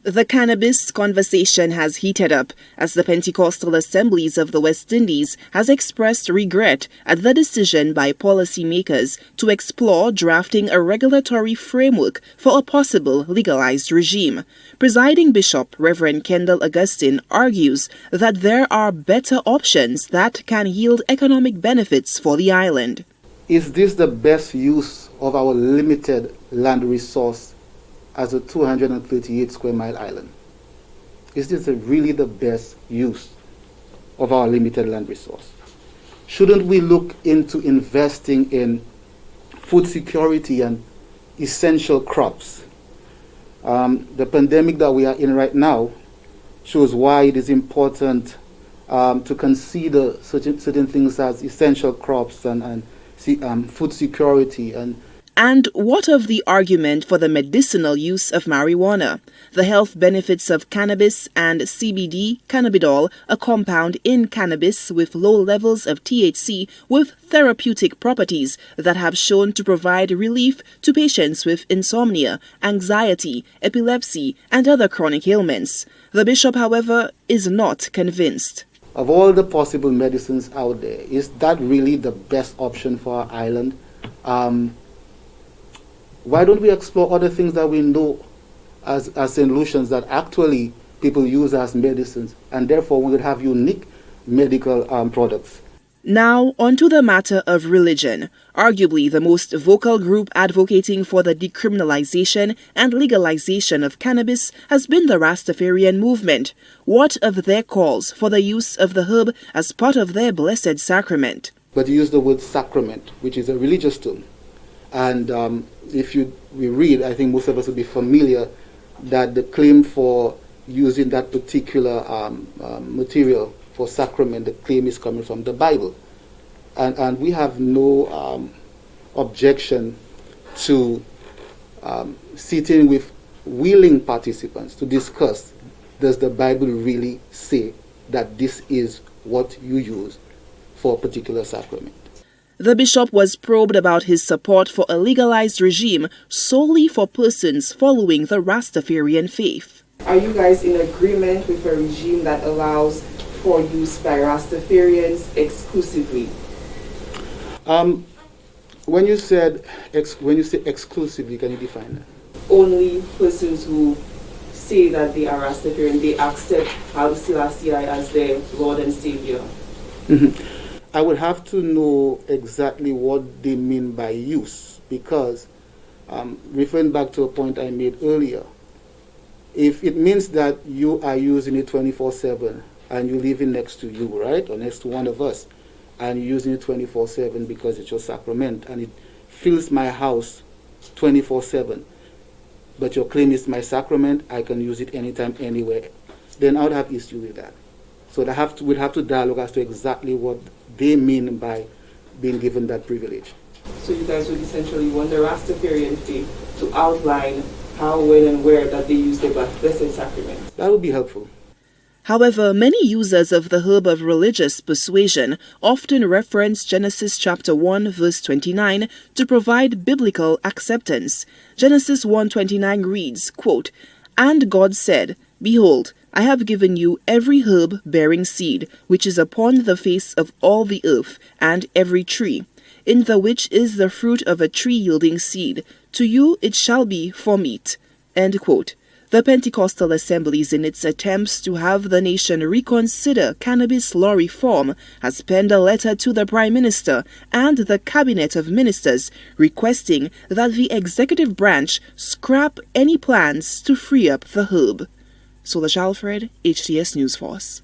The cannabis conversation has heated up as the Pentecostal assemblies of the West Indies has expressed regret at the decision by policymakers to explore drafting a regulatory framework for a possible legalized regime. Presiding Bishop Reverend Kendall Augustine argues that there are better options that can yield economic benefits for the island. Is this the best use of our limited land resource as a 238 square mile island? Is this really the best use of our limited land resource? Shouldn't we look into investing in food security and essential crops? The pandemic that we are in right now shows why it is important to consider certain things as essential crops and food security. And what of the argument for the medicinal use of marijuana? The health benefits of cannabis and CBD, cannabidiol, a compound in cannabis with low levels of THC with therapeutic properties that have shown to provide relief to patients with insomnia, anxiety, epilepsy, and other chronic ailments. The bishop, however, is not convinced. Of all the possible medicines out there, is that really the best option for our island? Why don't we explore other things that we know as solutions that actually people use as medicines, and therefore we would have unique medical products? Now, onto the matter of religion. Arguably the most vocal group advocating for the decriminalization and legalization of cannabis has been the Rastafarian movement. What of their calls for the use of the herb as part of their blessed sacrament? But you use the word sacrament, which is a religious term. And if we read, I think most of us will be familiar that the claim for using that particular material for sacrament, the claim is coming from the Bible. And we have no objection to sitting with willing participants to discuss, does the Bible really say that this is what you use for a particular sacrament? The bishop was probed about his support for a legalized regime solely for persons following the Rastafarian faith. Are you guys in agreement with a regime that allows for use by Rastafarians exclusively? When you say exclusively, can you define that? Only persons who say that they are Rastafarian, they accept Haile Selassie as their Lord and Savior. Mm-hmm. I would have to know exactly what they mean by use, because referring back to a point I made earlier, if it means that you are using it 24/7 and you're living next to you, right, or next to one of us, and you're using it 24/7 because it's your sacrament and it fills my house 24/7, but your claim is my sacrament, I can use it anytime, anywhere, then I would have issue with that. So we'd have to dialogue as to exactly what they mean by being given that privilege. So you guys would essentially want the Rastafarian faith to outline how, when, and where that they use the blessed sacrament. That would be helpful. However, many users of the herb of religious persuasion often reference Genesis chapter 1 verse 29 to provide biblical acceptance. Genesis 1:29 reads, quote, "And God said, Behold, I have given you every herb bearing seed, which is upon the face of all the earth, and every tree, in the which is the fruit of a tree yielding seed. To you it shall be for meat." End quote. The Pentecostal assemblies, in its attempts to have the nation reconsider cannabis law reform, has penned a letter to the Prime Minister and the Cabinet of Ministers requesting that the executive branch scrap any plans to free up the herb. Sola Alfred, HTS News Force.